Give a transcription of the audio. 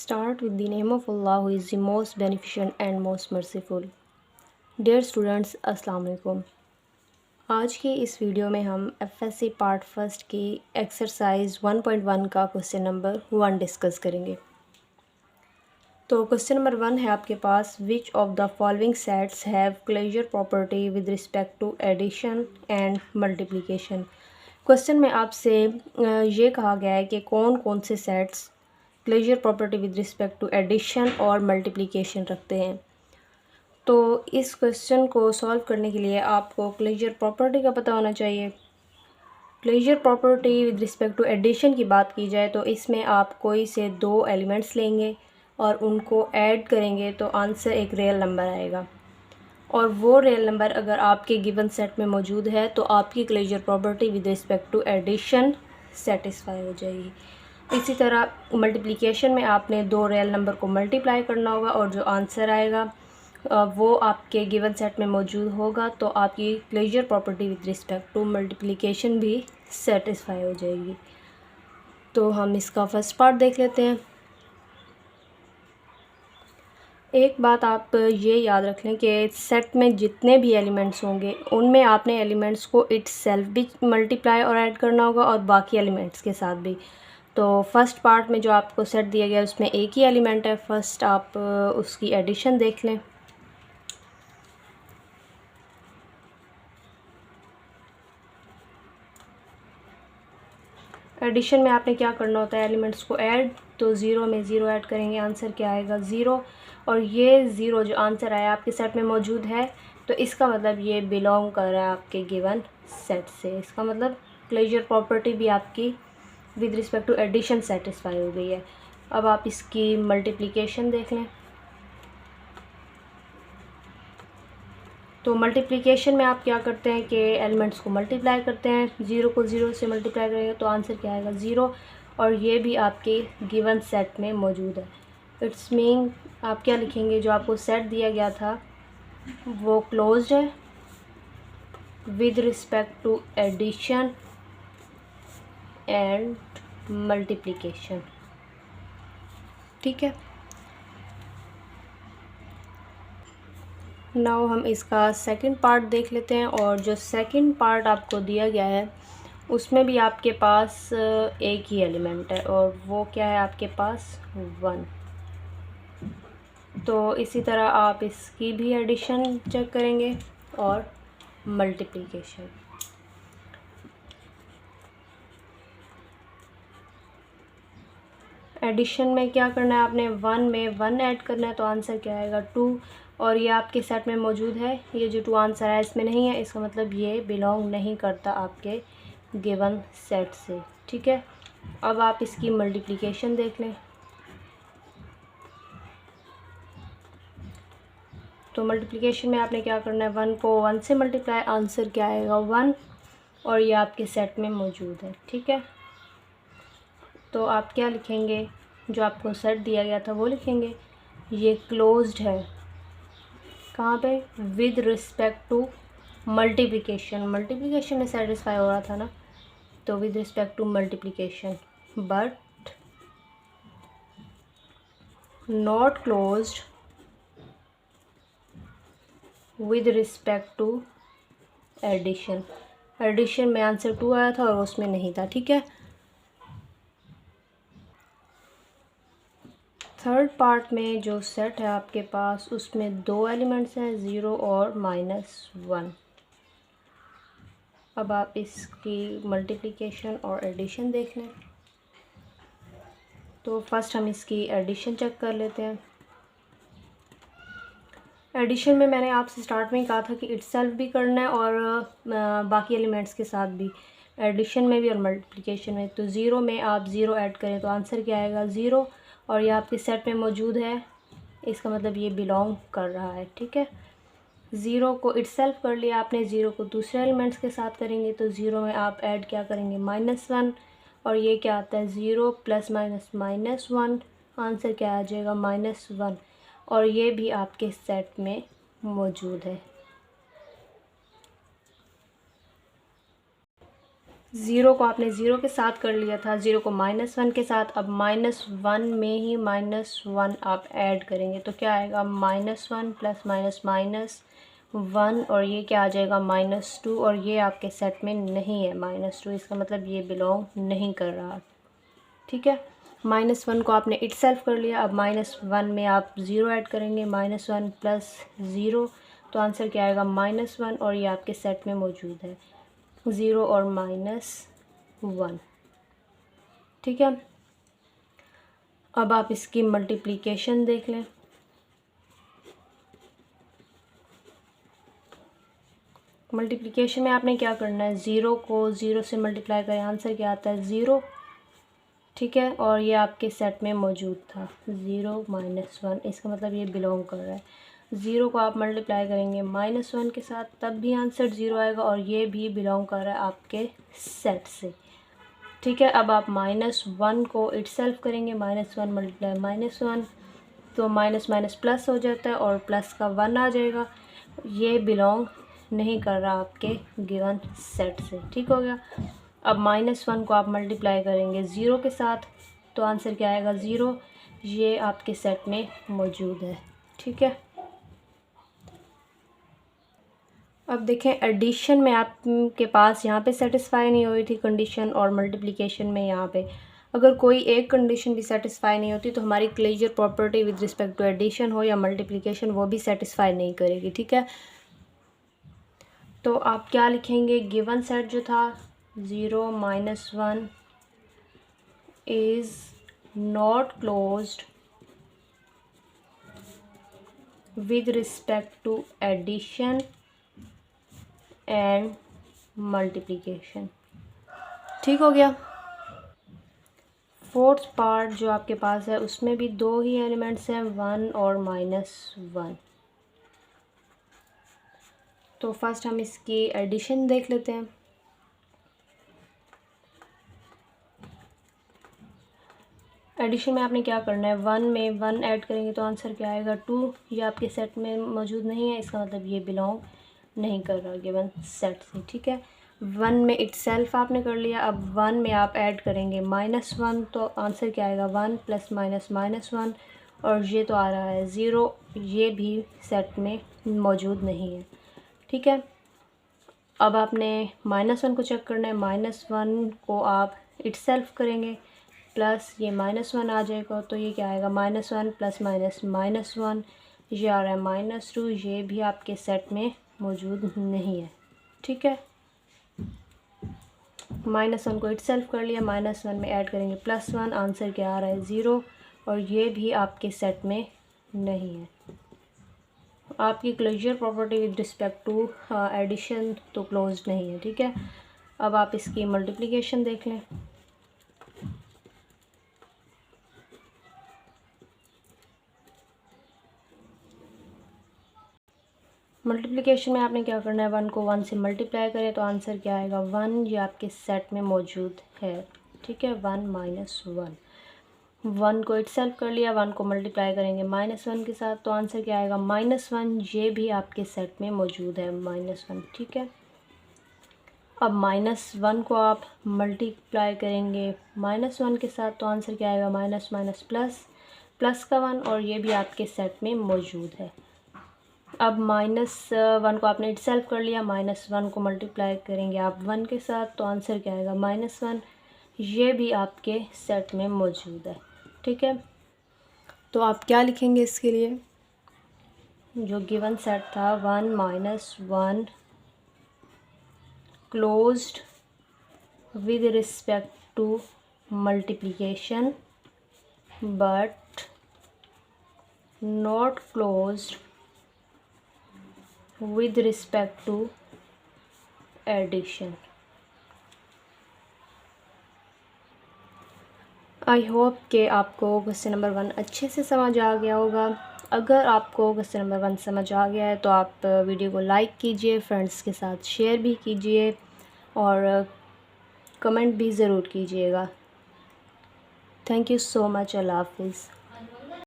Start with the name of Allah, who is the most beneficent and most merciful. Dear students, अस्सलाम वालेकुम। आज की इस video में हम एफएससी पार्ट फर्स्ट की एक्सरसाइज 1.1 का क्वेश्चन नंबर 1 डिस्कस करेंगे। तो क्वेश्चन नंबर 1 है आपके पास, which of the following sets have closure property with respect to addition and multiplication. Question में आपसे ये कहा गया है कि कौन कौन से sets closure property with respect to addition और मल्टीप्लिकेशन रखते हैं। तो इस क्वेश्चन को सॉल्व करने के लिए आपको क्लोजर प्रॉपर्टी का पता होना चाहिए। Closure property with respect to addition की बात की जाए तो इसमें आप कोई से दो एलिमेंट्स लेंगे और उनको ऐड करेंगे तो आंसर एक रियल नंबर आएगा, और वो रियल नंबर अगर आपके गिवन सेट में मौजूद है तो आपकी closure property with respect to addition satisfy हो जाएगी। इसी तरह मल्टीप्लिकेशन में आपने दो रियल नंबर को मल्टीप्लाई करना होगा और जो आंसर आएगा वो आपके गिवन सेट में मौजूद होगा, तो आपकी closure property with respect to multiplication भी सेटिस्फाई हो जाएगी। तो हम इसका फर्स्ट पार्ट देख लेते हैं। एक बात आप ये याद रख लें कि सेट में जितने भी एलिमेंट्स होंगे उनमें आपने एलिमेंट्स को इटसेल्फ भी मल्टीप्लाई और ऐड करना होगा और बाकी एलिमेंट्स के साथ भी। तो फर्स्ट पार्ट में जो आपको सेट दिया गया है उसमें एक ही एलिमेंट है, फर्स्ट आप उसकी एडिशन देख लें। एडिशन में आपने क्या करना होता है, एलिमेंट्स को ऐड, तो ज़ीरो में ज़ीरो ऐड करेंगे, आंसर क्या आएगा 0। और ये ज़ीरो जो आंसर आया आपके सेट में मौजूद है तो इसका मतलब ये बिलोंग कर रहा है आपके गिवन सेट से। इसका मतलब क्लोजर प्रॉपर्टी भी आपकी with respect to addition satisfy हो गई है। अब आप इसकी मल्टीप्लिकेशन देख लें। तो मल्टीप्लिकेशन में आप क्या करते हैं कि एलिमेंट्स को मल्टीप्लाई करते हैं, ज़ीरो को ज़ीरो से मल्टीप्लाई करेंगे तो आंसर क्या आएगा 0, और ये भी आपके गिवन सेट में मौजूद है। इट्स मीन आप क्या लिखेंगे, जो आपको सेट दिया गया था वो क्लोज्ड है with respect to addition and multiplication. ठीक है, नाउ हम इसका सेकंड पार्ट देख लेते हैं। और जो सेकंड पार्ट आपको दिया गया है उसमें भी आपके पास एक ही एलिमेंट है और वो क्या है आपके पास 1। तो इसी तरह आप इसकी भी एडिशन चेक करेंगे और मल्टीप्लिकेशन। एडिशन में क्या करना है, आपने 1 में 1 ऐड करना है तो आंसर क्या आएगा 2, और ये आपके सेट में मौजूद है। ये जो 2 आंसर है इसमें नहीं है, इसका मतलब ये बिलोंग नहीं करता आपके गिवन सेट से। ठीक है, अब आप इसकी मल्टीप्लिकेशन देख लें। तो मल्टीप्लिकेशन में आपने क्या करना है, 1 को 1 से मल्टीप्लाई, आंसर क्या आएगा 1, और ये आपके सेट में मौजूद है। ठीक है, तो आप क्या लिखेंगे, जो आपको सेट दिया गया था वो लिखेंगे। ये क्लोज्ड है कहाँ पे, with respect to multiplication. Multiplication में सेटिस्फाई हो रहा था ना, तो with respect to multiplication, but not closed with respect to addition. Addition में आंसर 2 आया था और उसमें नहीं था। ठीक है, थर्ड पार्ट में जो सेट है आपके पास उसमें दो एलिमेंट्स हैं, 0 और -1। अब आप इसकी मल्टीप्लिकेशन और एडिशन देख लें। तो फर्स्ट हम इसकी एडिशन चेक कर लेते हैं। एडिशन में मैंने आपसे स्टार्ट में ही कहा था कि इटसेल्फ भी करना है और बाकी एलिमेंट्स के साथ भी, एडिशन में भी और मल्टीप्लिकेशन में। तो 0 में आप 0 ऐड करें तो आंसर क्या आएगा 0, और ये आपके सेट में मौजूद है, इसका मतलब ये बिलोंग कर रहा है। ठीक है, 0 को इटसेल्फ कर लिया आपने, 0 को दूसरे एलिमेंट्स के साथ करेंगे तो 0 में आप ऐड क्या करेंगे -1, और ये क्या आता है 0 + -1, आंसर क्या आ जाएगा -1, और ये भी आपके सेट में मौजूद है। ज़ीरो को आपने ज़ीरो के साथ कर लिया था, ज़ीरो को -1 के साथ। अब -1 में ही -1 आप ऐड करेंगे तो क्या आएगा, -1 प्लस माइनस -1, और ये क्या आ जाएगा, -2, और ये आपके सेट में नहीं है -2, इसका मतलब ये बिलोंग नहीं कर रहा। ठीक है, -1 को आपने इटसेल्फ कर लिया। अब -1 में आप ज़ीरो ऐड करेंगे, -1 प्लस ज़ीरो, तो आंसर क्या आएगा, -1, और ये आपके सेट में मौजूद है, ज़ीरो और -1। ठीक है, अब आप इसकी मल्टीप्लिकेशन देख लें। मल्टीप्लिकेशन में आपने क्या करना है, ज़ीरो को ज़ीरो से मल्टीप्लाई करें, आंसर क्या आता है, ज़ीरो। ठीक है, और ये आपके सेट में मौजूद था, ज़ीरो -1, इसका मतलब ये बिलोंग कर रहा है। ज़ीरो को आप मल्टीप्लाई करेंगे -1 के साथ, तब भी आंसर ज़ीरो आएगा, और ये भी बिलोंग कर रहा है आपके सेट से। ठीक है, अब आप -1 को इटसेल्फ करेंगे, -1 मल्टीप्लाई -1, तो माइनस माइनस प्लस हो जाता है, और प्लस का 1 आ जाएगा। ये बिलोंग नहीं कर रहा आपके गिवन सेट से। ठीक हो गया। अब -1 को आप मल्टीप्लाई करेंगे ज़ीरो के साथ, तो आंसर क्या आएगा, ज़ीरो। ये आपके सेट में मौजूद है। ठीक है, अब देखें, एडिशन में आपके पास यहाँ पे सेटिस्फाई नहीं हुई थी कंडीशन, और मल्टीप्लिकेशन में यहाँ पे अगर कोई एक कंडीशन भी सेटिस्फाई नहीं होती तो हमारी closure property with respect to addition हो या मल्टीप्लिकेशन, वो भी सेटिस्फाई नहीं करेगी। ठीक है, तो आप क्या लिखेंगे, गिवन सेट जो था, zero -1 is not closed with respect to addition and multiplication. ठीक हो गया। फोर्थ पार्ट जो आपके पास है उसमें भी दो ही एलिमेंट्स हैं, 1 और -1। तो फर्स्ट हम इसकी एडिशन देख लेते हैं। एडिशन में आपने क्या करना है, 1 में 1 ऐड करेंगे तो आंसर क्या आएगा, 2। ये आपके सेट में मौजूद नहीं है, इसका मतलब ये बिलोंग नहीं कर रहा गिवन सेट से। ठीक है, 1 में इटसेल्फ आपने कर लिया। अब 1 में आप ऐड करेंगे -1, तो आंसर क्या आएगा, 1 प्लस माइनस -1, और ये तो आ रहा है ज़ीरो, ये भी सेट में मौजूद नहीं है। ठीक है, अब आपने -1 को चेक करना है, -1 को आप इटसेल्फ करेंगे, प्लस ये -1 आ जाएगा, तो ये क्या आएगा, -1 प्लस माइनस -1, ये आ रहा है -2, ये भी आपके सेट में मौजूद नहीं है। ठीक है, -1 को इटसेल्फ कर लिया, -1 में ऐड करेंगे +1, आंसर क्या आ रहा है, ज़ीरो, और ये भी आपके सेट में नहीं है। आपकी closure property with respect to addition तो क्लोज नहीं है। ठीक है, अब आप इसकी मल्टीप्लिकेशन देख लें। मल्टीप्लिकेशन में आपने क्या करना है, 1 को 1 से मल्टीप्लाई करें तो आंसर क्या आएगा, 1। ये आपके सेट में मौजूद है। ठीक है, 1 -1, 1 को इटसेल्फ कर लिया, 1 को मल्टीप्लाई करेंगे -1 के साथ, तो आंसर क्या आएगा, -1। ये भी आपके सेट में मौजूद है, -1। ठीक है, अब -1 को आप मल्टीप्लाई करेंगे -1 के साथ, तो आंसर क्या आएगा, माइनस माइनस प्लस, प्लस का 1, और ये भी आपके सेट में मौजूद है। अब -1 को आपने इटसेल्फ कर लिया, -1 को मल्टीप्लाई करेंगे आप 1 के साथ, तो आंसर क्या आएगा, -1। ये भी आपके सेट में मौजूद है। ठीक है, तो आप क्या लिखेंगे इसके लिए, जो गिवन सेट था, 1 -1 closed with respect to multiplication but not closed with respect to addition। I hope कि आपको क्वेश्चन नंबर 1 अच्छे से समझ आ गया होगा। अगर आपको क्वेश्चन नंबर 1 समझ आ गया है तो आप वीडियो को लाइक कीजिए, फ्रेंड्स के साथ शेयर भी कीजिए, और कमेंट भी ज़रूर कीजिएगा। Thank you so much. अल्लाह हाफिज़।